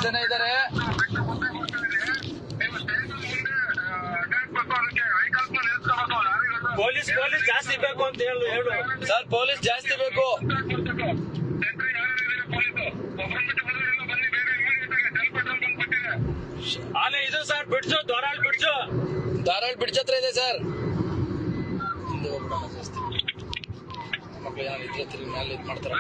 ಜನ ಇದ್ದಾರೆ. ಪೊಲೀಸ್ ಜಾಸ್ತಿ ಬೇಕು ಅಂತ ಹೇಳು ಸರ್. ಪೊಲೀಸ್ ಜಾಸ್ತಿ ಬೇಕು. ಅಲ್ಲೇ ಇದು ಸರ್ ಬಿಡ್ಸು ಧಾರಾಳ್ ಬ್ರಿಡ್ಜ್ ಹತ್ರ ಇದೆ ಸರ್. ಹಿಂದೆ ಹೋಗ್ಬಿಡೋಣ ಜಾಸ್ತಿ. ಮಕ್ಳು ಏನಾದ್ರು ಇದ್ರೆ ತಿರುಗಿ ಮೇಲೆ ಇದು ಮಾಡ್ತಾರೆ.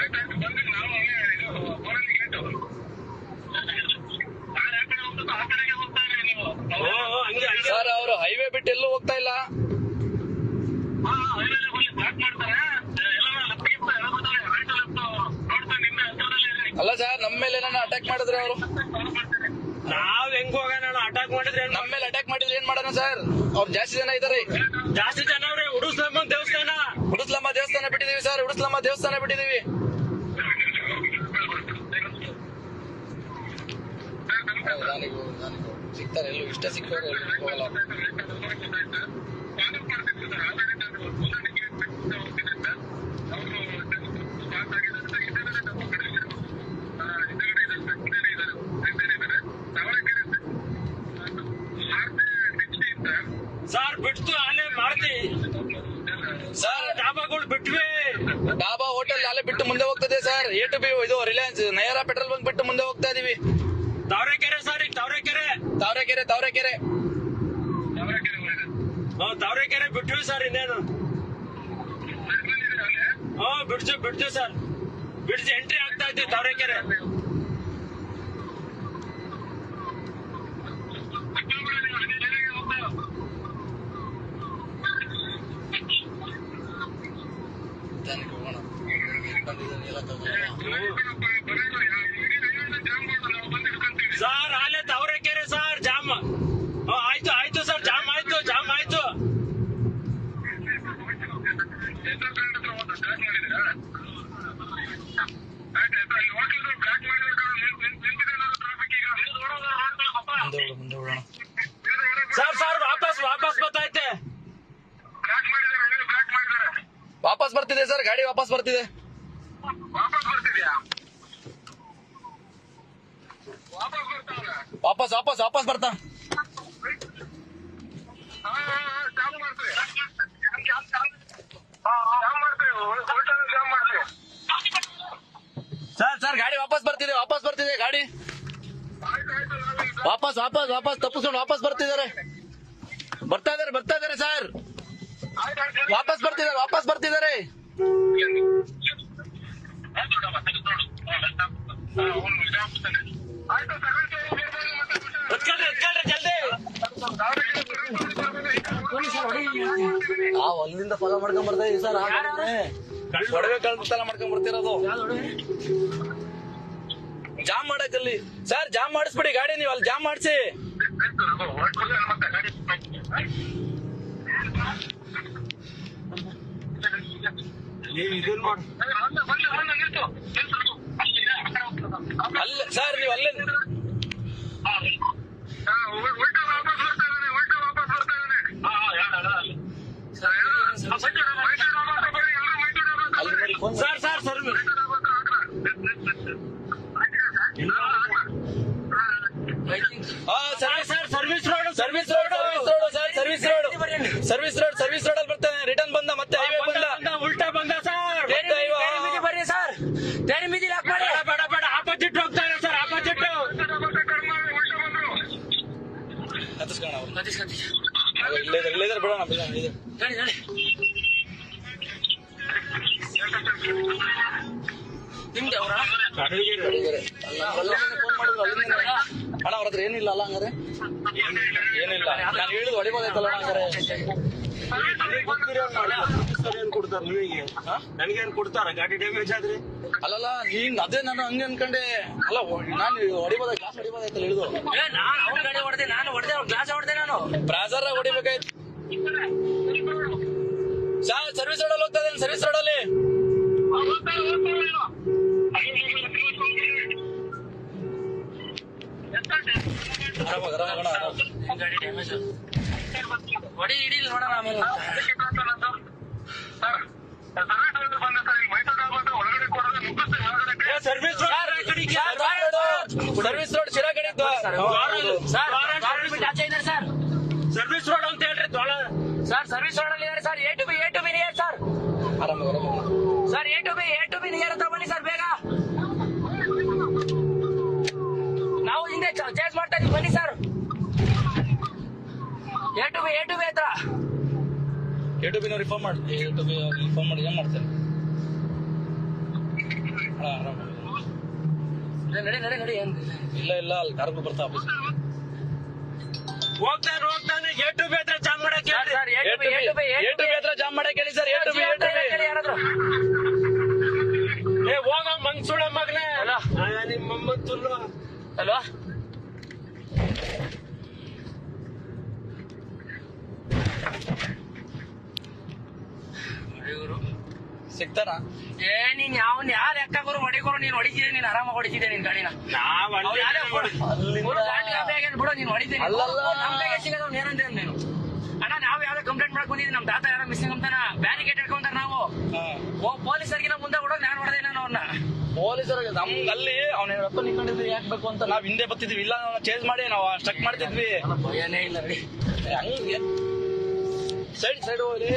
ಸರ್ ಅವರು ಹೈವೇ ಬಿಟ್ಟು ಎಲ್ಲೂ ಹೋಗ್ತಾ ಇಲ್ಲ. ಅಲ್ಲ ಸರ್, ನಮ್ಮ ಮೇಲೆ ಏನಾರ ಅಟ್ಯಾಕ್ ಮಾಡಿದ್ರೆ ಅವರು ನಾವ್ ಹೆಂಗ್ ಹೋಗೋಣ? ಅಟ್ಯಾಕ್ ಮಾಡಿದ್ರೆ ನಮ್ಮ ಮೇಲೆ ಅಟ್ಯಾಕ್ ಮಾಡಿದ್ರೆ ಏನ್ ಮಾಡೋಣ ಸರ್? ಅವ್ರು ಜಾಸ್ತಿ ಜನ ಇದಾರೆ. ಜಾಸ್ತಿ ಜನ ಅವ್ರೆ. ಉಡುಸ್ಲಮ್ಮ ದೇವಸ್ಥಾನ ಬಿಟ್ಟಿದೀವಿ ಸರ್. ಉಡುಸ್ಲಮ್ಮ ದೇವಸ್ಥಾನ ಬಿಟ್ಟಿದೀವಿ. ಸಿಗ್ತಾರೆ ಎಲ್ಲೂ ಇಷ್ಟ ಸಿಕ್ಕವ್ರು ಹೋಗಲ್ಲ. ಸರ್ ಬಿಡ್ತು ಅಲ್ಲೇ ಮಾಡ್ತಿ ಸರ್. ಡಾಬಾಗಳು ಬಿಟ್ವಿ. ಡಾಬಾ ಹೋಟೆಲ್ ಅಲ್ಲೇ ಬಿಟ್ಟು ಮುಂದೆ ಹೋಗ್ತದೆ ಸರ್. ಎ ಟು ಬಿ ಇದು ರಿಲಯನ್ಸ್ ನಯರಾ ಪೆಟ್ರೋಲ್ ಬಂಕ್ ಬಿಟ್ಟು ಮುಂದೆ ಹೋಗ್ತಾ ಇದೀವಿ. ತಾವರೆಕೆರೆ ಸರ್. ಈಗ ತಾವರೆಕೆರೆ ತಾವರೆಕೆರೆ ಬಿಟ್ವಿ ಸರ್. ಇನ್ನೇನು ಬಿಡ್ಜು ಸರ್. ಬಿಡ್ಜು ಎಂಟ್ರಿ ಆಗ್ತಾ ಇದ್ವಿ ತಾವರೆಕೆರೆ. ಸರ್ ಅಲ್ಲೇ ತಾವರೆಕೆರೆ ಸರ್ ಜಾಮ್. ಆಯ್ತು ಸರ್. ಜಾಮ್ ಆಯ್ತು. ಸರ್ ವಾಪಸ್ ಬರ್ತೈತೆ. ವಾಪಸ್ ಬರ್ತಿದೆ ಸರ್. ಗಾಡಿ ವಾಪಸ್ ಬರ್ತಿದೆ. ವಾಪಸ್ ಬರ್ತಾ. ಸರ್ ಗಾಡಿ ವಾಪಸ್ ಬರ್ತಿದೆ ಗಾಡಿ. ವಾಪಸ್ ತಪ್ಪಿಸ್ಕೊಂಡು ವಾಪಸ್ ಬರ್ತಾ ಇದಾರೆ ಸರ್. ವಾಪಸ್ ಬರ್ತಿದ್ದಾರೆ. ನಾವು ಅಲ್ಲಿಂದ ಫಾಲೋ ಮಾಡ್ಕೊಂಡ್ ಬರ್ತಾ ಇದೀವಿ ಸರ್. ಒಡವೆ ಕಳ್ತನ ಮಾಡ್ಕೊಂಡ್ ಬರ್ತಿರೋದು. ಜಾಮ್ ಮಾಡಕ್ಕಲ್ಲಿ ಸರ್. ಜಾಮ್ ಮಾಡಿಸ್ಬಿಡಿ ಗಾಡಿ. ನೀವು ಅಲ್ಲಿ ಜಾಮ್ ಮಾಡಿಸಿ. ಅಲ್ಲ ಸರ್, ನೀವು ಅಲ್ಲೇ ಸರ್ವಿಸ್ ರೋಡ್ ಅಲ್ಲಿ ಬರ್ತೇನೆ. ರಿಟರ್ನ್ ಬಂದ ಮತ್ತೆ ಹೈವೇ ಬಂದ. ಉಲ್ಟಾ ಬಂದ ಸರ್. ಬರ್ರಿ ಸರ್. ಬೇಡ ಆಪೋಸಿಟ್ ಹೋಗ್ತಾರೆ ಸರ್. ಆಪೋಸಿಟ್ ಇಲ್ಲೇ ಬಿಡೋಣ. ನಿಮ್ದು ಅವರ ಫೋನ್ ಮಾಡಿದ್ರು ಅಲ್ಲಿಂದ. ಅಣ್ಣ ಅವ್ರ ಹತ್ರ ಏನಿಲ್ಲ ಅಲ್ಲ ಹಂಗಾರೆ? ಏನಿಲ್ಲ. ನಾನು ಹೇಳಿದ್ ಹೊಡಿಬೋದಾಯ್ತಲ್ಲ ಹಂಗಾರೆ. ನನಗೇನ್ ಕೊಡ್ತಾರ ಗಾಡಿ ಡ್ಯಾಮೇಜ್ ಆದ್ರೆ? ಅಲ್ಲಲ್ಲ ನೀನ್ ಅದೇ ನಾನು ಹಂಗೆ ಅನ್ಕೊಂಡೆ. ಅಲ್ಲ ನಾನು ಹೊಡಿಬೋದ ಗ್ಲಾಸ್ ಹೊಡಿಬೋದಾಯ್ತಲ್ಲ ಹೇಳಿದ್ರು. ಅವ್ನ ಗಾಡಿ ಹೊಡೆದೆ, ನಾನು ಹೊಡೆದೆ, ಗ್ಲಾಸ್ ಹೊಡೆದೆ. ನಾನು ಬ್ರಾಜರ್ ಹೊಡಿಬೇಕಾಯ್ತು ಸರ್. ಸರ್ವಿಸ್ ರೋಡ್ ಅಲ್ಲಿ ಹೋಗ್ತಾ ಇದ್ದೇನೆ. ಸರ್ವಿಸ್ ರೋಡ್ ಅಲ್ಲಿ ಗಾಡಿ ಡ್ಯಾಮೇಜ್ ಹೊಡಿ ಹಿಡಿಲ್ ನೋಡೋಣ ಆಮೇಲೆ. ಸರ್ವಿಸ್ ರೋಡ್ ಶಿರಾ ಸರ್ ಆಚೆ ಇದ್ದಾರೆ ಸರ್. ಸರ್ವಿಸ್ ರೋಡ್ ಅಂತ ಹೇಳ್ರಿ ಸರ್ ಸರ್ವಿಸ್ ರೋಡ್ ಅಲ್ಲಿ ಇದ್ದಾರೆ sir. A to B near sir. ಆರಾಮ sir A to B near ಹತ್ರ ಬನ್ನಿ ಸರ್ ಬೇಗ. ನಾವು ಹಿಂದೆ ಚೇಂಜ್ ಮಾಡ್ತಾ ಇದೀವಿ ಬನ್ನಿ ಸರ್. ಎ ಟು ಬಿ ಹತ್ರ. A2B ರಿಫಾರ್ಮ್ ಮಾಡಿ. A2B ರಿಫಾರ್ಮ್ ಮಾಡಿ ಏನ್ ಮಾಡ್ತಾರೆ? ಆರಾಮ ನಡಿ ಏನ್ ಇಲ್ಲ ಅಲ್ಲಿ ಕಾರ್ಗಳು ಬರ್ತಾ ಆಫೀಸ್ ಹೋಗ್ತಾನೆ A2B ಹತ್ರ ಜಾಮ್ ಮಾಡಕ್ ಹೇಳ್ರಿ. ಸರ್ A2B ಹತ್ರ ಜಾಮ್ ಮಾಡಕ್ ಹೇಳಿ ಸರ್. A2B ಯಾರಾದ್ರು ಏ ಹೋಗ ಮಂಗ್ಸುಳ ಮಗನೇ. ಹಲೋ. ನಿಮ್ಮ ಮೊಮ್ಮತ್ತುಲ್ಲು. ಹಲೋ ಸಿಗ್ತಾರ? ನೀನ್ ಯಾವ ಲೆಕ್ಕ ಗುರು ಹೊಡಿಕೊರು. ನೀನ್ ಹೊಡಿತಿದ್ದೆ, ನೀನ್ ಆರಾಮಾಗಿ ಹೊಡಿತಿದ್ದೆ ನಿನ್ ಗಾಡಿನ. ನಾವ್ ಅಲ್ಲಿ ಬಿಡು ನೀನ್ ಹೊಡಿತೀನಿ. ಅಲ್ಲಲ್ಲ. ನಮ್ ಕೈಗೆ ಸಿಗೋದು ಏನಂತ ನೀನು ಅಣ್ಣ. ನಾವ್ ಯಾವ್ದೋ ಕಂಪ್ಲೇಂಟ್ ಮಾಡಕ್ ಬಂದಿದ್ವಿ. ನಮ್ ತಾತ ಯಾರೋ ಮಿಸ್ಸಿಂಗ್ ಅಂತಾನ ಬ್ಯಾರಿಕೇಡ್ ಇಟ್ಕೊಂತಾರ. ನಾವು ಪೊಲೀಸರಿಗಿನ ಮುಂದೆ ಕೊಡೋದು ನಾನು ಹೊಡೆದೆ ನಾನು ಅವ್ರನ್ನ. ಪೊಲೀಸರಿಗೆ ನಮ್ಗೆ ಅಲ್ಲಿ ಅವನ ರೊಕ್ಕ ನಿಂತ್ಕೊಂಡಿದ್ವಿ ಯಾಕೆ ಬೇಕು ಅಂತ ನಾವ್ ಹಿಂದೆ ಬರ್ತಿದ್ವಿ. ಇಲ್ಲ ನಾವು ಚೇಂಜ್ ಮಾಡಿ ನಾವು ಸ್ಟಕ್ ಮಾಡ್ತಿದ್ವಿ. ಭಯನೇ ಇಲ್ಲ ರೀ. ಹಂಗೆ ಸೈಡ್ ಹೋಗ್ರಿ.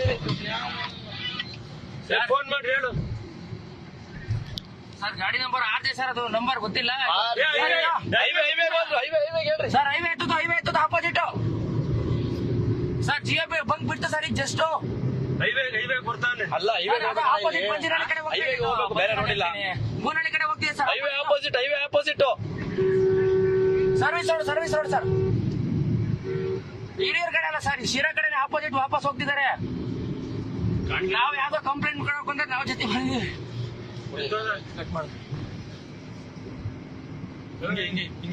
ಫೋನ್ ಮಾಡಿ ಹೇಳು. ಸರ್ ಗಾಡಿ ನಂಬರ್ 6 ಸರ್. ಅದು ನಂಬರ್ ಗೊತ್ತಿಲ್ಲ ಹೈವೇ ಹೇಳ್ರಿ. ಸರ್. ಹೈವೇ ಎತ್ತದ ಆಪೋಸಿಟ್ ಸರ್. ಜಿಎಪಿ ಬಂಕ್ ಬಿಡ್ತು ಸರ್. ಈಗ ಜಸ್ಟ್ ಹೈವೇ ಬರ್ತಾನೆ. ಅಲ್ಲ ಹೈವೇ ಆಪೋಸಿಟ್ ಮಂಜಿನಹಳ್ಳಿ ಕಡೆ ಹೋಗ್ಬೇಕು, ಬೇರೆ ನೋಡಿಲ್ಲ. ಬೂನಹಳ್ಳಿ ಕಡೆ ಹೋಗ್ತೀವಿ sir. Highway opposite service road sir. ಹಿರಿಯರ್ ಕಡೆ ಅಲ್ಲ ಸರ್, ಶಿರಾ ಕಡೆ ಆಪೋಸಿಟ್ ವಾಪಸ್ ಹೋಗ್ತಿದ್ದಾರೆ. ನಾವು ಯಾವ್ದೋ ಕಂಪ್ಲೇಂಟ್ ಕೊಡಕ್ ಬಂದ್ರೆ ನಾವು ಜೊತೆ ಬಂದಿದ್ದೀವಿ. ಕಟ್ ಮಾಡು.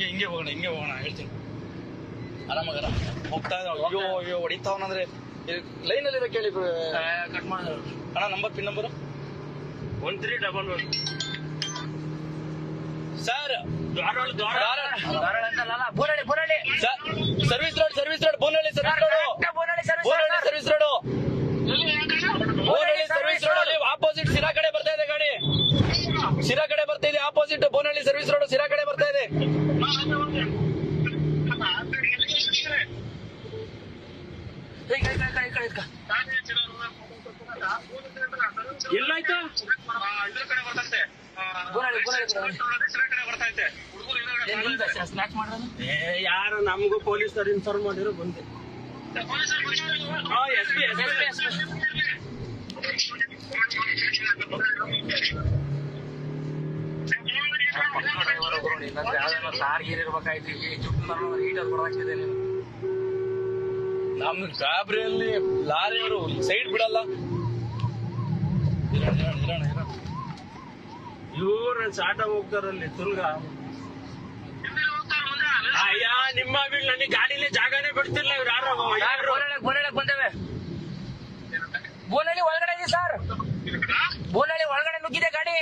ಹಿಂಗೆ ಹೋಗೋಣ ಹೇಳ್ತೀನಿ. ಆರಾಮಾಗ ಹೋಗ್ತಾ ಅಯ್ಯೋ ಹೊಡಿತಾವನಂದ್ರೆ ಲೈನ್ ಅಲ್ಲಿ ಕೇಳಿ ಕಟ್ ಮಾಡಿದ್ರು ಅಣ್ಣ. Pin number 1311 sir. ಧಾರವಾಡ ಅಂತಲ್ಲ, ಬೂನಹಳ್ಳಿ service road Bonahalli service road ಅಲ್ಲಿ ಆಪೋಸಿಟ್ ಸಿರಾ ಕಡೆ ಬರ್ತಾ ಇದೆ ಗಾಡಿ. ಸಿರಾ ಕಡೆ ಬರ್ತಾ ಇದೆ ಆಪೋಸಿಟ್. ಬೋನಹಳ್ಳಿ ಸರ್ವಿಸ್ ರೋಡ್ ಸಿರಾ ಕಡೆ ಬರ್ತಾ ಇದೆ. ಎಲ್ಲಾಯ್ತು? ಸ್ನಾಕ್ಸ್ ಮಾಡೋದು ಯಾರು ನಮಗೂ ಪೊಲೀಸರು ಇನ್ಫಾರ್ಮ್ ಮಾಡಿರೋ ಬಂದೆ. ಸಾರ್ಗೀರ್ ಇರ್ಬೇಕಾಯ್ತು. ಹೀಟರ್ ಕೊಡಾಕ್ತಿದೆ ನೀನು. ನಮ್ ಗಾಬರಿಯಲ್ಲಿ ಲಾರಿಯವರು ಸೈಡ್ ಬಿಡಲ್ಲ. ಇವ್ರು ಸಾಟ ಹೋಗ್ತಾರಲ್ಲಿ ತುಲ್ಗ. ಅಯ್ಯ ನಿಮ್ಮ ನನಗೆ ಗಾಡಿಲಿ ಜಾಗನೇ ಬಿಡ್ತಿಲ್ಲ ಇವ್ರು. ಯಾರು ಬೋನಹಳ್ಳಿ ಬಂದೇವೆ. ಬೋನಹಳ್ಳಿ ಒಳಗಡೆ ಇದೆ ಸರ್. ಬೋನಹಳ್ಳಿ ಒಳಗಡೆ ನುಗ್ಗಿದೆ ಗಾಡಿ.